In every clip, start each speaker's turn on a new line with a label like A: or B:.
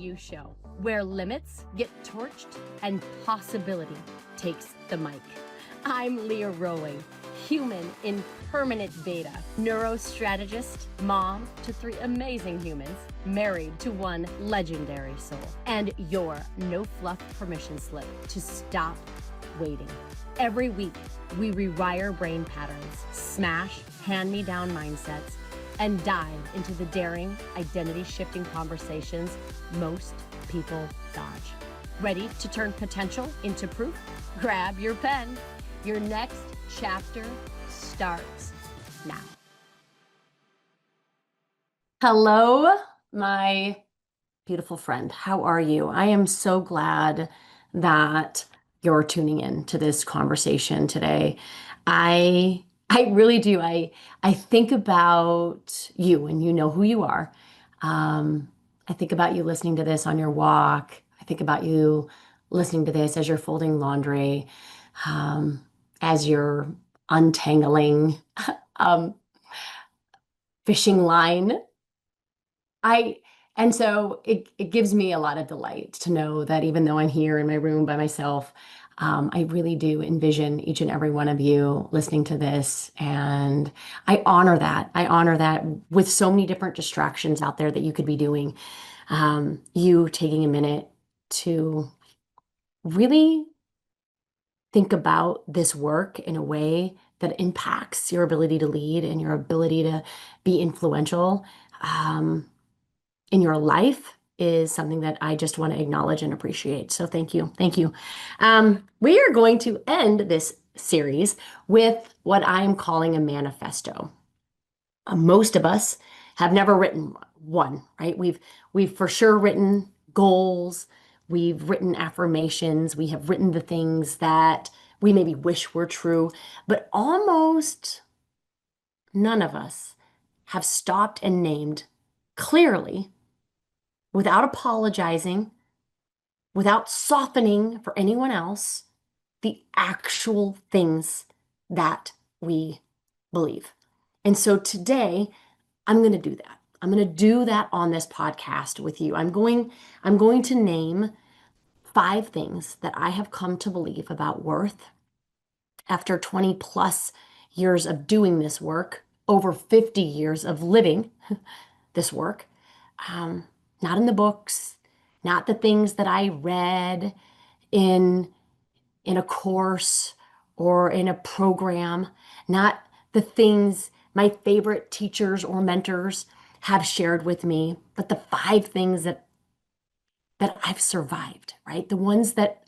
A: You show, where limits get torched and possibility takes the mic. I'm Leah Rowling, human in permanent beta, neurostrategist, mom to 3 amazing humans, married to 1 legendary soul, and your no fluff permission slip to stop waiting. Every week, we rewire brain patterns, smash hand-me-down mindsets, and dive into the daring, identity-shifting conversations most people dodge. Ready to turn potential into proof? Grab your pen. Your next chapter starts now. Hello, my beautiful friend. How are you? I am so glad that you're tuning in to this conversation today. I really do. I think about you, and you know who you are. I think about you listening to this on your walk. I think about you listening to this as you're folding laundry, as you're untangling um, fishing line. And so it gives me a lot of delight to know that even though I'm here in my room by myself, I really do envision each and every one of you listening to this. And I honor that. I honor that with so many different distractions out there that you could be doing. You taking a minute to really think about this work in a way that impacts your ability to lead and your ability to be influential in your life is something that I just want to acknowledge and appreciate. So thank you. Thank you. We are going to end this series with what I'm calling a manifesto. Most of us have never written one, right? We've for sure written goals. We've written affirmations. We have written the things that we maybe wish were true, but almost none of us have stopped and named clearly, without apologizing, without softening for anyone else, the actual things that we believe. And so today, I'm going to do that. I'm going to do that on this podcast with you. I'm going to name 5 things that I have come to believe about worth after 20 plus years of doing this work, over 50 years of living this work. Not in the books, not the things that I read in a course or in a program, not the things my favorite teachers or mentors have shared with me, but the 5 things that I've survived, right? The ones that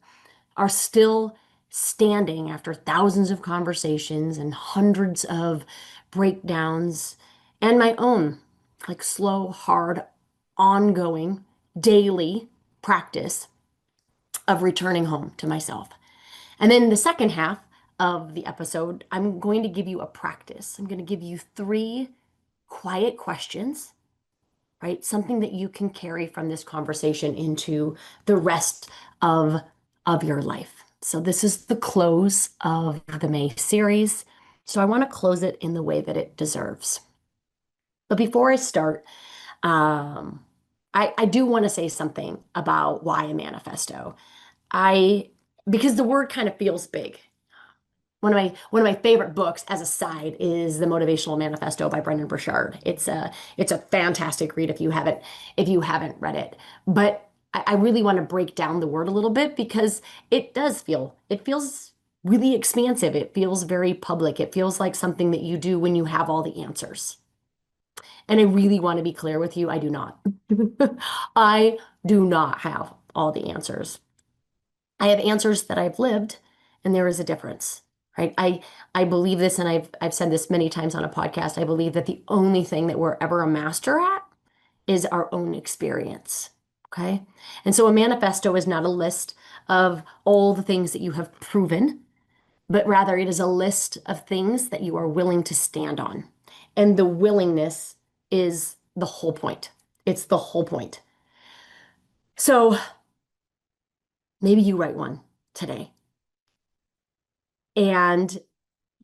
A: are still standing after thousands of conversations and hundreds of breakdowns and my own like slow, hard, ongoing, daily practice of returning home to myself. And then the second half of the episode, I'm going to give you a practice. I'm going to give you 3 quiet questions, right? Something that you can carry from this conversation into the rest of your life. So this is the close of the May series. So I want to close it in the way that it deserves. But before I start, I do want to say something about why a manifesto. Because the word kind of feels big. One of my favorite books, as a side, is The Motivational Manifesto by Brendon Burchard. It's a fantastic read if you haven't read it. But I really want to break down the word a little bit because it feels really expansive. It feels very public. It feels like something that you do when you have all the answers. And I really want to be clear with you, I do not. I do not have all the answers. I have answers that I've lived, and there is a difference, right? I believe this, and I've said this many times on a podcast. I believe that the only thing that we're ever a master at is our own experience, okay? And so a manifesto is not a list of all the things that you have proven, but rather it is a list of things that you are willing to stand on. And the willingness is the whole point. It's the whole point. So maybe you write one today. And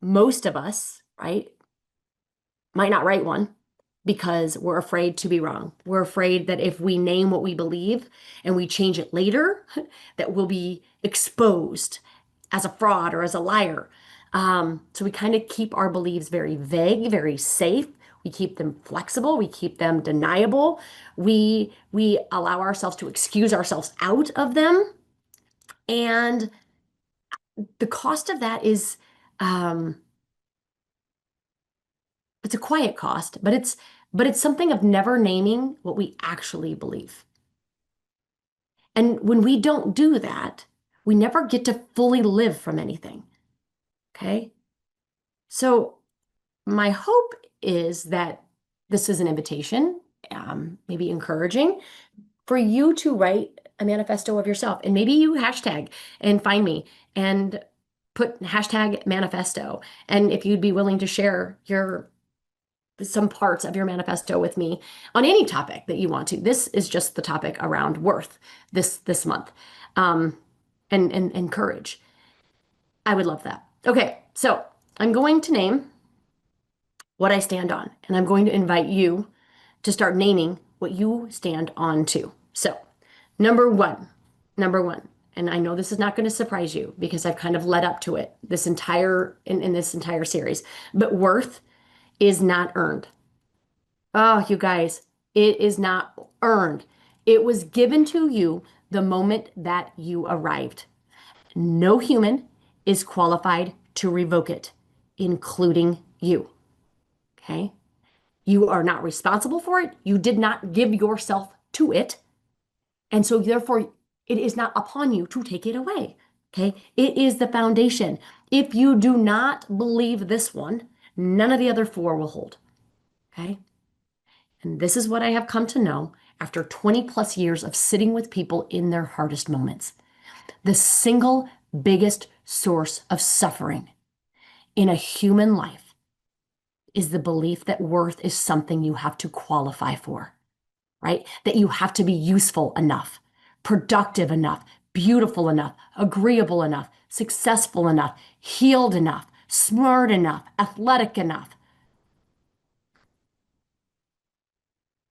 A: most of us, right, might not write one, because we're afraid to be wrong. We're afraid that if we name what we believe and we change it later, that we'll be exposed as a fraud or as a liar. So we kind of keep our beliefs very vague, very safe. We keep them flexible. We keep them deniable. We allow ourselves to excuse ourselves out of them. And the cost of that is um, it's a quiet cost, but it's something of never naming what we actually believe. And when we don't do that, we never get to fully live from anything. Okay? So my hope is that this is an invitation, maybe encouraging for you to write a manifesto of yourself. And maybe you hashtag and find me and put hashtag manifesto. And if you'd be willing to share your some parts of your manifesto with me on any topic that you want to. This is just the topic around worth this month, um, and courage. I would love that. Okay, so I'm going to name what I stand on, and I'm going to invite you to start naming what you stand on too. So, number one, number one, and I know this is not going to surprise you because I've kind of led up to it this entire in this entire series, but worth is not earned. Oh, you guys, it is not earned. It was given to you the moment that you arrived. No human is qualified to revoke it, including you. Okay? You are not responsible for it. You did not give yourself to it. And so, therefore, it is not upon you to take it away. Okay? It is the foundation. If you do not believe this one, none of the other four will hold. Okay? And this is what I have come to know after 20 plus years of sitting with people in their hardest moments. The single biggest source of suffering in a human life is the belief that worth is something you have to qualify for, right? That you have to be useful enough, productive enough, beautiful enough, agreeable enough, successful enough, healed enough, smart enough, athletic enough,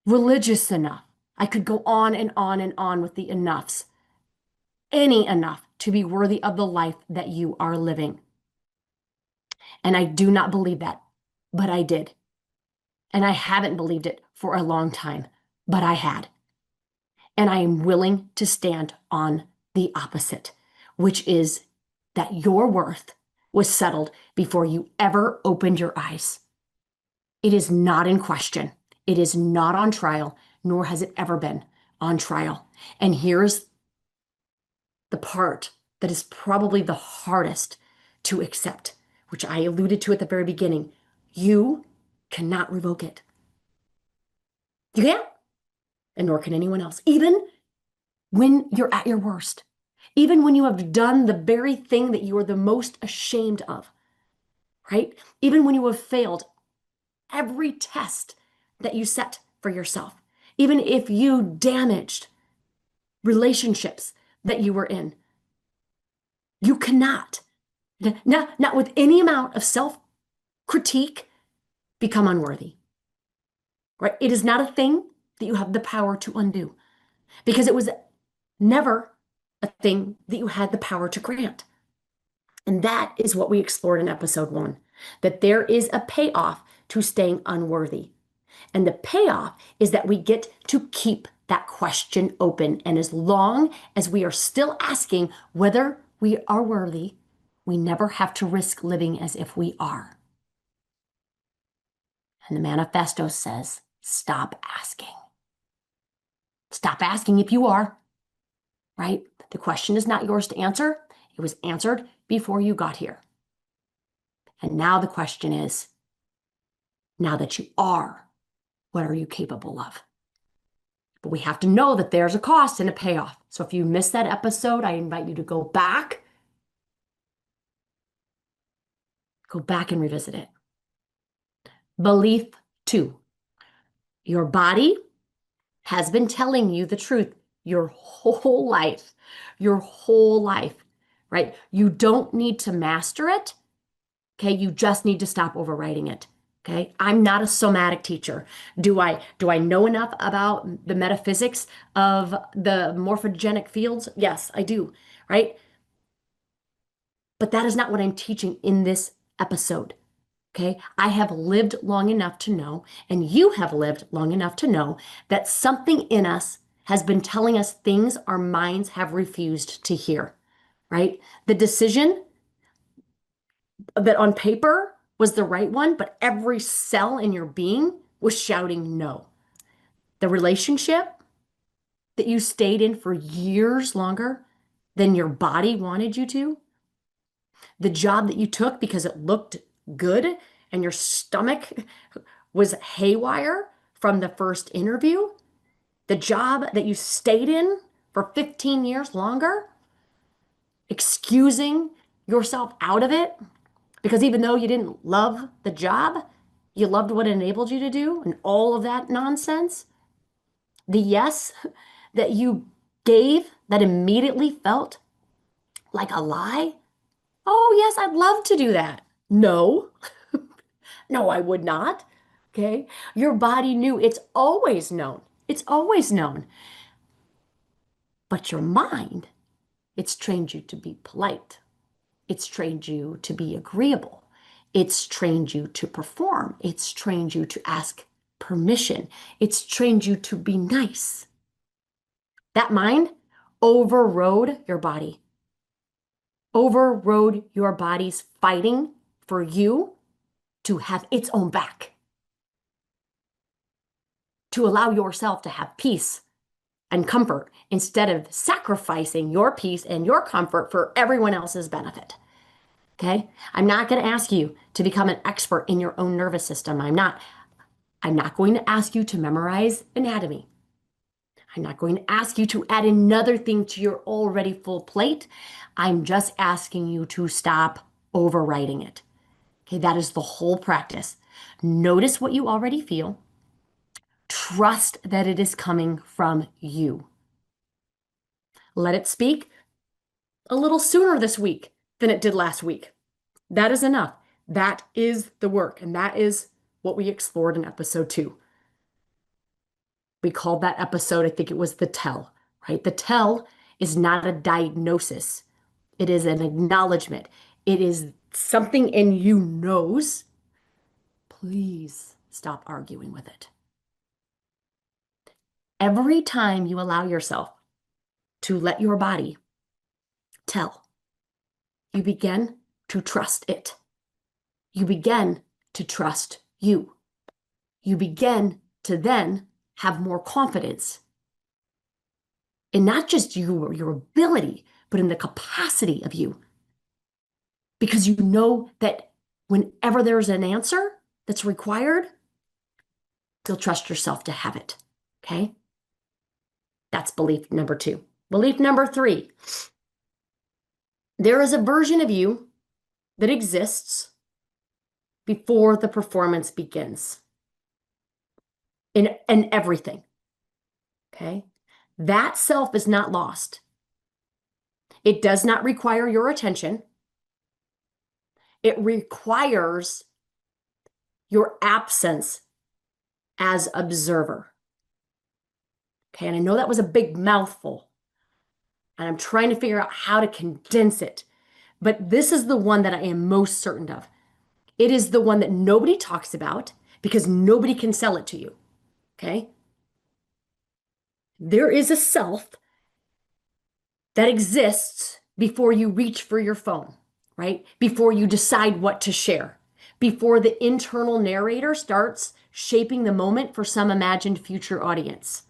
A: religious enough. I could go on and on and on with the enoughs. Any enough to be worthy of the life that you are living. And I do not believe that, but I did. And I haven't believed it for a long time, but I had. And I am willing to stand on the opposite, which is that your worth was settled before you ever opened your eyes. It is not in question. It is not on trial, nor has it ever been on trial. And here's the part that is probably the hardest to accept, which I alluded to at the very beginning. You cannot revoke it. You can't, and nor can anyone else, even when you're at your worst, even when you have done the very thing that you are the most ashamed of, right? Even when you have failed every test that you set for yourself, even if you damaged relationships that you were in, you cannot, not with any amount of self critique, become unworthy, right? It is not a thing that you have the power to undo because it was never a thing that you had the power to grant. And that is what we explored in episode 1, that there is a payoff to staying unworthy. And the payoff is that we get to keep that question open. And as long as we are still asking whether we are worthy, we never have to risk living as if we are. And the manifesto says, stop asking. Stop asking if you are, right? The question is not yours to answer. It was answered before you got here. And now the question is, now that you are, what are you capable of? But we have to know that there's a cost and a payoff. So if you missed that episode, I invite you to go back and revisit it. Belief 2, your body has been telling you the truth your whole life, right? You don't need to master it. Okay. You just need to stop overriding it. Okay. I'm not a somatic teacher. Do I know enough about the metaphysics of the morphogenic fields? Yes, I do. Right? But that is not what I'm teaching in this episode. Okay. I have lived long enough to know, and you have lived long enough to know that something in us has been telling us things our minds have refused to hear, right? The decision that on paper was the right one, but every cell in your being was shouting no. The relationship that you stayed in for years longer than your body wanted you to, the job that you took because it looked good and your stomach was haywire from the first interview, the job that you stayed in for 15 years longer, excusing yourself out of it because even though you didn't love the job, you loved what it enabled you to do and all of that nonsense. The yes that you gave that immediately felt like a lie. Oh, yes, I'd love to do that. No, no, I would not. Okay. Your body knew. It's always known. It's always known. But your mind, it's trained you to be polite. It's trained you to be agreeable. It's trained you to perform. It's trained you to ask permission. It's trained you to be nice. That mind overrode your body, overrode your body's fighting for you to have its own back, to allow yourself to have peace and comfort instead of sacrificing your peace and your comfort for everyone else's benefit. Okay? I'm not going to ask you to become an expert in your own nervous system. I'm not. I'm not going to ask you to memorize anatomy. I'm not going to ask you to add another thing to your already full plate. I'm just asking you to stop overriding it. Okay, that is the whole practice. Notice what you already feel. Trust that it is coming from you. Let it speak a little sooner this week than it did last week. That is enough. That is the work. And that is what we explored in episode 2. We called that episode, I think it was the tell, right? The tell is not a diagnosis, it is an acknowledgement. It is something in you knows. Please stop arguing with it. Every time you allow yourself to let your body tell, you begin to trust it. You begin to trust you. You begin to then have more confidence in not just you or your ability, but in the capacity of you. Because you know that whenever there's an answer that's required, you'll trust yourself to have it. Okay? That's belief number 2. Belief number 3, there is a version of you that exists before the performance begins in everything. Okay? That self is not lost. It does not require your attention. It requires your absence as observer. Okay, and I know that was a big mouthful, and I'm trying to figure out how to condense it, but this is the one that I am most certain of. It is the one that nobody talks about because nobody can sell it to you. Okay? There is a self that exists before you reach for your phone, right? Before you decide what to share, before the internal narrator starts shaping the moment for some imagined future audience,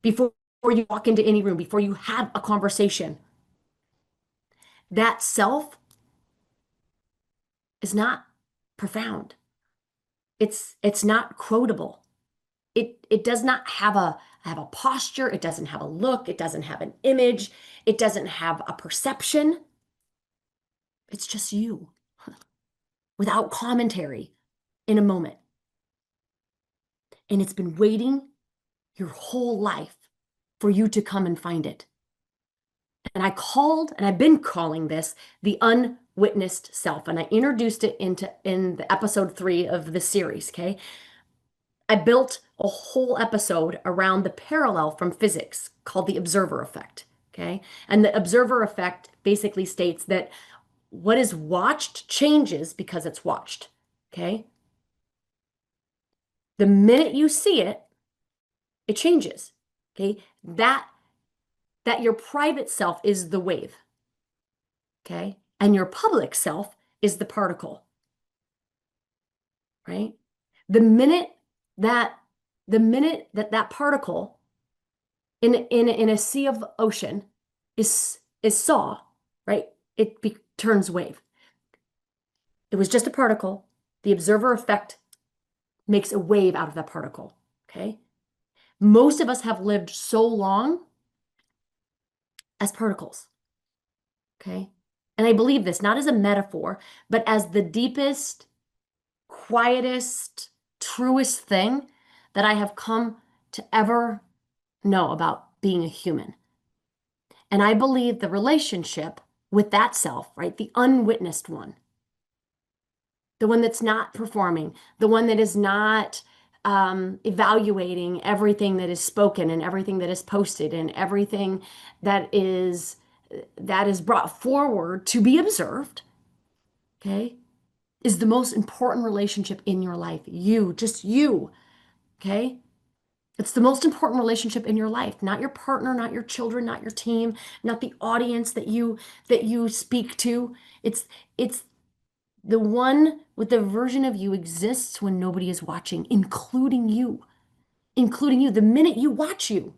A: before you walk into any room, before you have a conversation. That self is not profound. It's not quotable. It does not have a posture, it doesn't have a look, it doesn't have an image, it doesn't have a perception. It's just you without commentary in a moment. And it's been waiting your whole life for you to come and find it. And I've been calling this the unwitnessed self. And I introduced it in the episode 3 of the series, okay? I built a whole episode around the parallel from physics called the observer effect, okay? And the observer effect basically states that what is watched changes because it's watched, okay? The minute you see it, it changes, okay? That your private self is the wave, okay? And your public self is the particle, right? The minute that the minute that that particle in a sea of ocean is saw, right? Turns wave. It was just a particle. The observer effect makes a wave out of that particle, okay? Most of us have lived so long as particles, okay? And I believe this not as a metaphor, but as the deepest, quietest, truest thing that I have come to ever know about being a human. And I believe the relationship with that self, right? The unwitnessed one, the one that's not performing, the one that is not evaluating everything that is spoken and everything that is posted and everything that is brought forward to be observed, okay, is the most important relationship in your life. You, just you, okay? It's the most important relationship in your life, not your partner, not your children, not your team, not the audience that you speak to. It's the one with the version of you exists when nobody is watching, including you. Including you. The minute you watch you,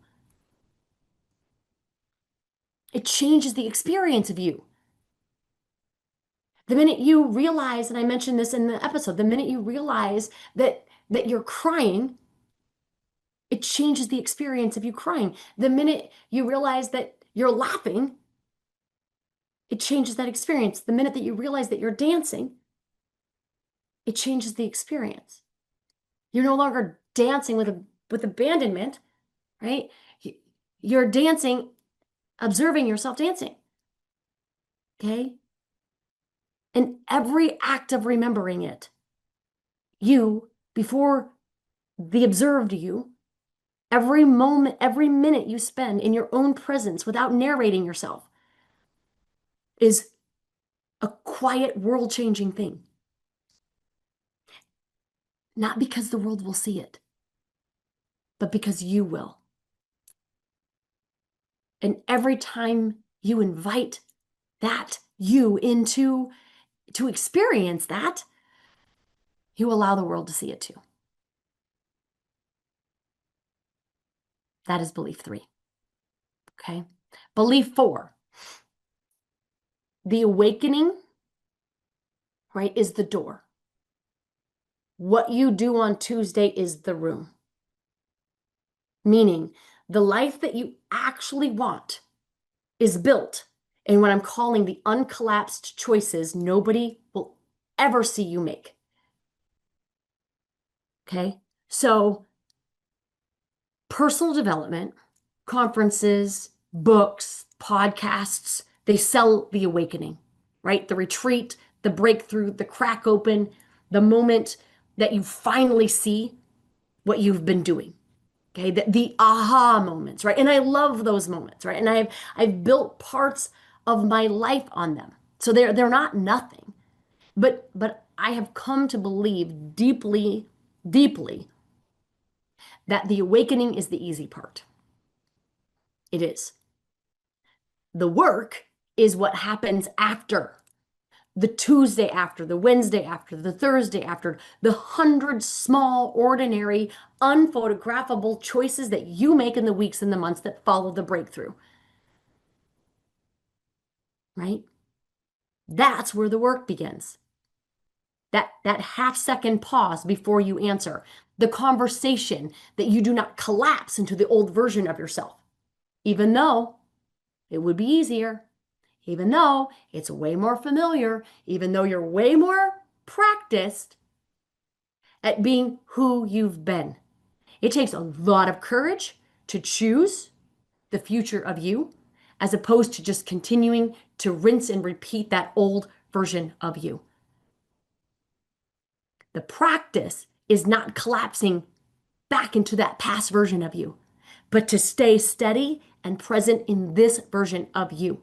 A: it changes the experience of you. The minute you realize, and I mentioned this in the episode, the minute you realize that you're crying, it changes the experience of you crying. The minute you realize that you're laughing, it changes that experience. The minute that you realize that you're dancing, it changes the experience. You're no longer dancing with abandonment, right? You're dancing, observing yourself dancing. Okay? And every act of remembering it, you, before the observed you, every moment, every minute you spend in your own presence without narrating yourself is a quiet, world changing thing. Not because the world will see it, but because you will. And every time you invite that you into to experience that, you allow the world to see it too. That is belief 3. Okay. Belief 4, the awakening, right, is the door. What you do on Tuesday is the room. Meaning, the life that you actually want is built in what I'm calling the uncollapsed choices nobody will ever see you make. Okay? So, personal development, conferences, books, podcasts, they sell the awakening, right? The retreat, the breakthrough, the crack open, the moment that you finally see what you've been doing. Okay, the aha moments, right? And I love those moments, right? And I've built parts of my life on them. So they're not nothing. But I have come to believe deeply, deeply that the awakening is the easy part. It is. The work is what happens after. The Tuesday after, the Wednesday after, the Thursday after, the 100 small, ordinary, unphotographable choices that you make in the weeks and the months that follow the breakthrough. Right? That's where the work begins. That half-second pause before you answer. The conversation that you do not collapse into the old version of yourself. Even though it would be easier, even though it's way more familiar, even though you're way more practiced at being who you've been. It takes a lot of courage to choose the future of you as opposed to just continuing to rinse and repeat that old version of you. The practice is not collapsing back into that past version of you, but to stay steady and present in this version of you.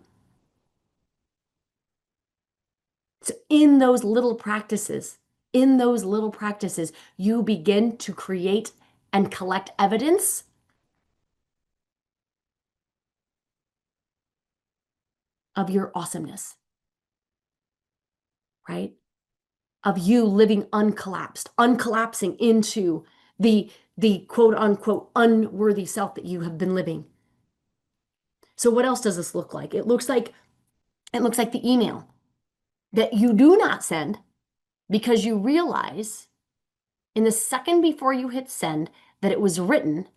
A: So in those little practices, you begin to create and collect evidence of your awesomeness, right? Of you living uncollapsing into the quote unquote unworthy self that you have been living. So what else does this look like? It looks like the email that you do not send because you realize in the second before you hit send that it was written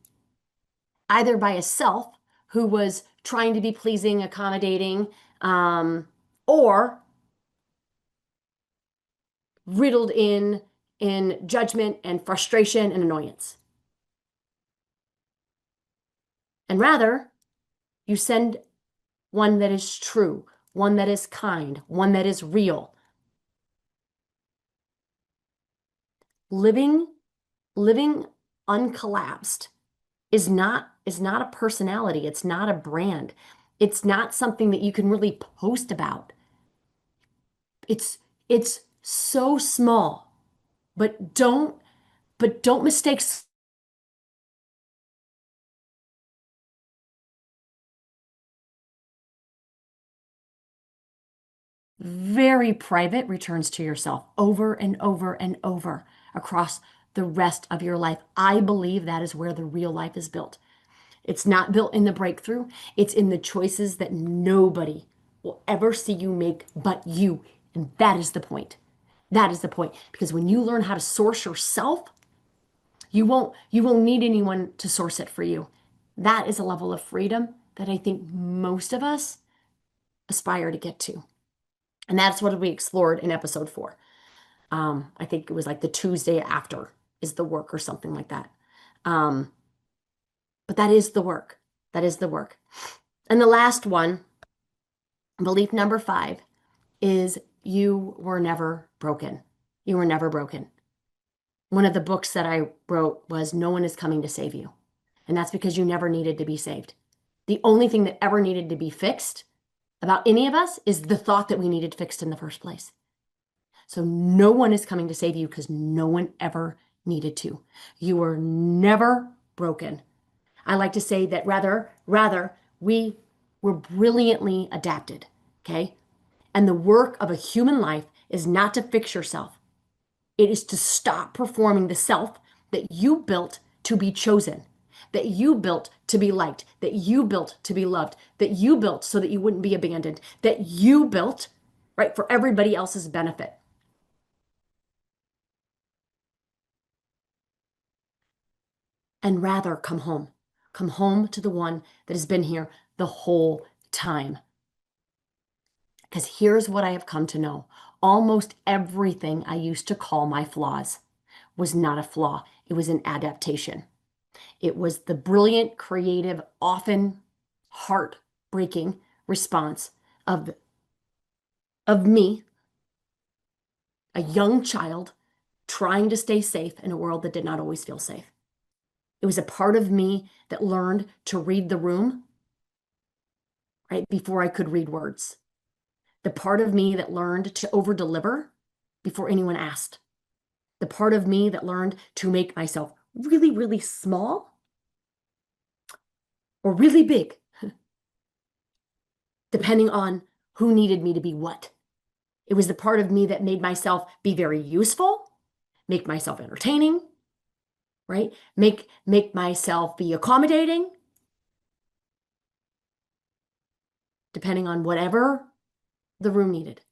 A: either by a self who was trying to be pleasing, accommodating, or riddled in judgment and frustration and annoyance. And rather, you send one that is true, one that is kind, one that is real. Living uncollapsed is not a personality. It's not a brand. It's not something that you can really post about. It's so small, but don't mistake very private returns to yourself over and over and over across the rest of your life. I believe that is where the real life is built. It's not built in the breakthrough. It's in the choices that nobody will ever see you make but you. And that is the point. That is the point. Because when you learn how to source yourself, you won't need anyone to source it for you. That is a level of freedom that I think most of us aspire to get to. And that's what we explored in episode 4. I think it was like the Tuesday after is the work or something like that. Um, but that is the work. That is the work. And the last one, belief number 5, is you were never broken. You were never broken. One of the books that I wrote was No One is Coming to Save You. And that's because you never needed to be saved. The only thing that ever needed to be fixed about any of us is the thought that we needed fixed in the first place. So no one is coming to save you because no one ever needed to. You were never broken. I like to say that rather we were brilliantly adapted, okay? And the work of a human life is not to fix yourself. It is to stop performing the self that you built to be chosen, that you built to be liked, that you built to be loved, that you built so that you wouldn't be abandoned, that you built, right, for everybody else's benefit. And rather come home. Come home to the one that has been here the whole time. Because here's what I have come to know. Almost everything I used to call my flaws was not a flaw. It was an adaptation. It was the brilliant, creative, often heartbreaking response of me, a young child, trying to stay safe in a world that did not always feel safe. It was a part of me that learned to read the room, right, before I could read words. The part of me that learned to over deliver before anyone asked. The part of me that learned to make myself really, really small or really big, depending on who needed me to be what. It was the part of me that made myself be very useful, make myself entertaining, right? Make myself be accommodating, depending on whatever the room needed.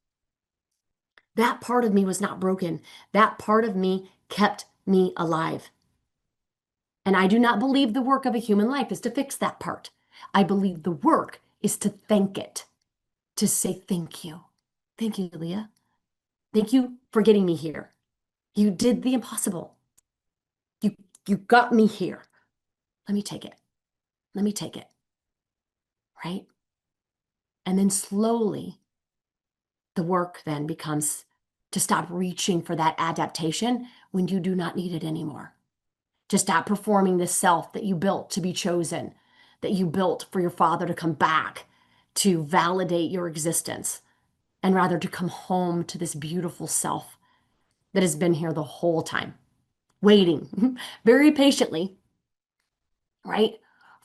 A: That part of me was not broken. That part of me kept me alive. And I do not believe the work of a human life is to fix that part. I believe the work is to thank it, to say thank you. Thank you, Leah. Thank you for getting me here. You did the impossible. You you got me here. Let me take it. Let me take it. Right? And then slowly The work then becomes to stop reaching for that adaptation when you do not need it anymore. To stop performing the self that you built to be chosen, that you built for your father to come back to validate your existence, and rather to come home to this beautiful self that has been here the whole time, waiting very patiently, right?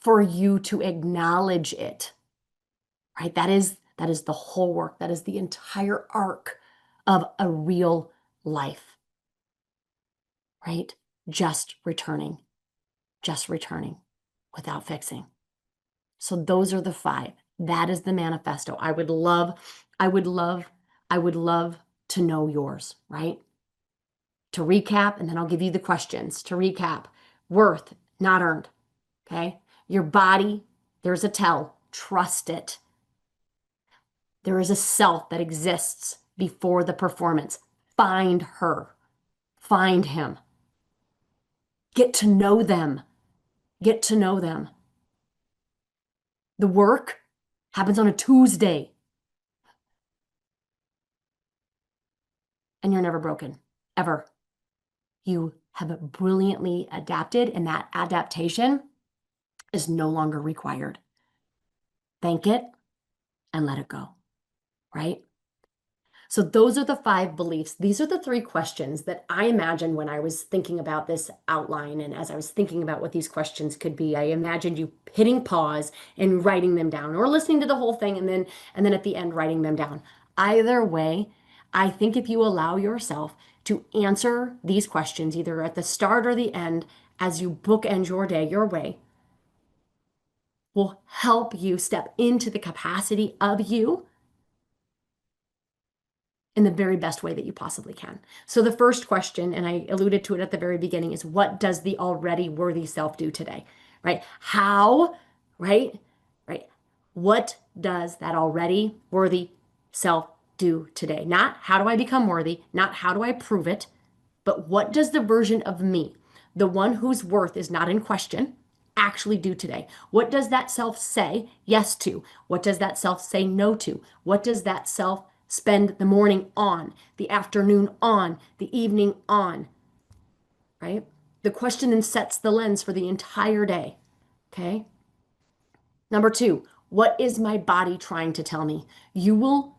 A: For you to acknowledge it, right? That is the whole work. That is the entire arc of a real life, right? Just returning, just returning without fixing. So those are the five. That is the manifesto. I would love, I would love to know yours, right? To recap, and then I'll give you the questions. To recap, worth not earned. Okay. Your body, there's a tell. Trust it. There is a self that exists before the performance. Find her. Find him. Get to know them. Get to know them. The work happens on a Tuesday, and you're never broken, ever. You have brilliantly adapted, and that adaptation is no longer required. Thank it and let it go, right? So those are the five beliefs. These are the three questions that I imagined when I was thinking about this outline. And as I was thinking about what these questions could be, I imagined you hitting pause and writing them down, or listening to the whole thing and then at the end writing them down. Either way, I think if you allow yourself to answer these questions either at the start or the end as you bookend your day your way, will help you step into the capacity of you in the very best way that you possibly can. So the first question, and I alluded to it at the very beginning, is what does the already worthy self do today? Right? How, right? Right. What does that already worthy self do today? Not how do I become worthy, not how do I prove it, but what does the version of me, the one whose worth is not in question, actually do today? What does that self say yes to? What does that self say no to? What does that self spend the morning on, the afternoon on, the evening on, right? The question then sets the lens for the entire day, okay? Number two, what is my body trying to tell me? You will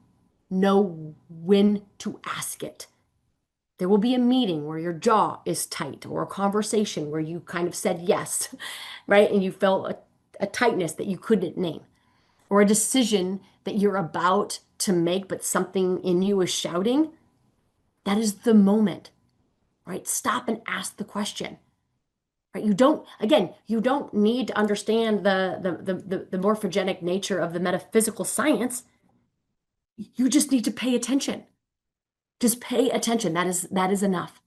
A: know when to ask it. There will be a meeting where your jaw is tight, or a conversation where you kind of said yes, right? And you felt a tightness that you couldn't name, or a decision that you're about to make, but something in you is shouting. That is the moment, right? Stop and ask the question, right? You don't need to understand the morphogenic nature of the metaphysical science. You just need to pay attention. Just pay attention. That is enough.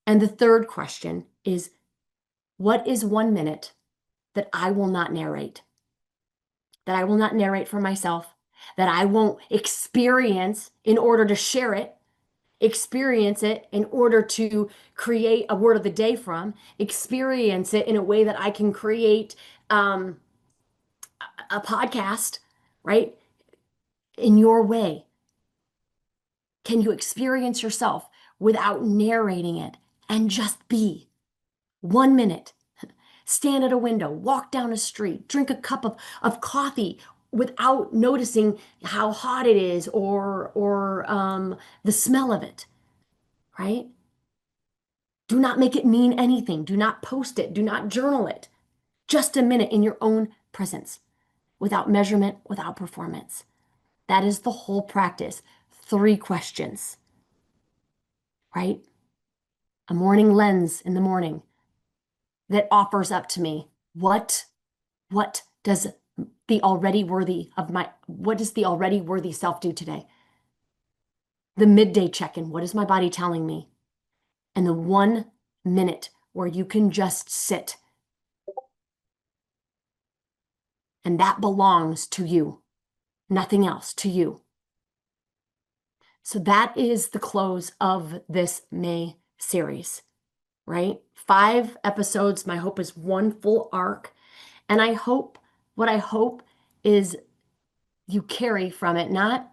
A: And the third question is, what is 1 minute that I will not narrate? That I will not narrate for myself, that I won't experience in order to share it, experience it in order to create a word of the day from, experience it in a way that I can create a podcast, right? In your way. Can you experience yourself without narrating it and just be? 1 minute. Stand at a window, walk down a street, drink a cup of coffee without noticing how hot it is, or the smell of it, right? Do not make it mean anything. Do not post it. Do not journal it. Just a minute in your own presence, without measurement, without performance. That is the whole practice. Three questions, right? A morning lens in the morning that offers up to me what does what does the already worthy self do today? The midday check-in, what is my body telling me? And the 1 minute where you can just sit, and that belongs to you, nothing else, to you. So that is the close of this May series, right? 5 episodes. My hope is one full arc. And what I hope is you carry from it, not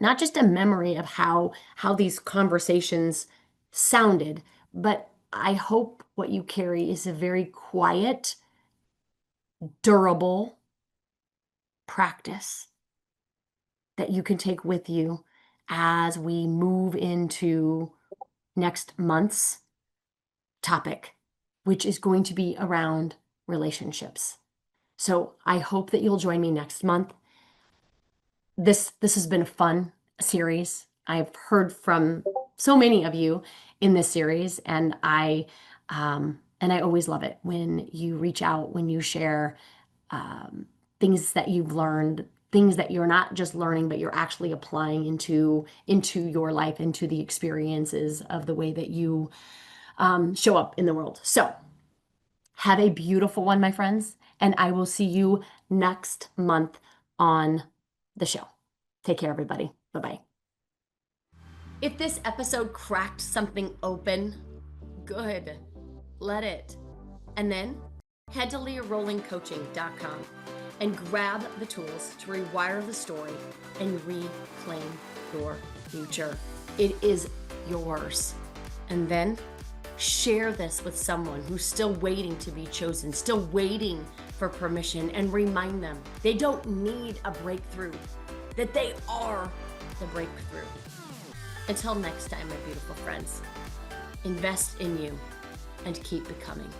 A: not just a memory of how these conversations sounded, but I hope what you carry is a very quiet, durable practice that you can take with you as we move into next month's topic, which is going to be around relationships. So I hope that you'll join me next month. This has been a fun series. I've heard from so many of you in this series, and I always love it when you reach out, when you share um, things that you've learned, things that you're not just learning, but you're actually applying into your life, into the experiences of the way that you show up in the world. So have a beautiful one, my friends, and I will see you next month on the show. Take care, everybody. Bye bye. If this episode cracked something open, good. Let it. And then head to leahrollingcoaching.com and grab the tools to rewire the story and reclaim your future. It is yours. And then share this with someone who's still waiting to be chosen, still waiting for permission, and remind them they don't need a breakthrough, that they are the breakthrough. Until next time, my beautiful friends, invest in you and keep becoming.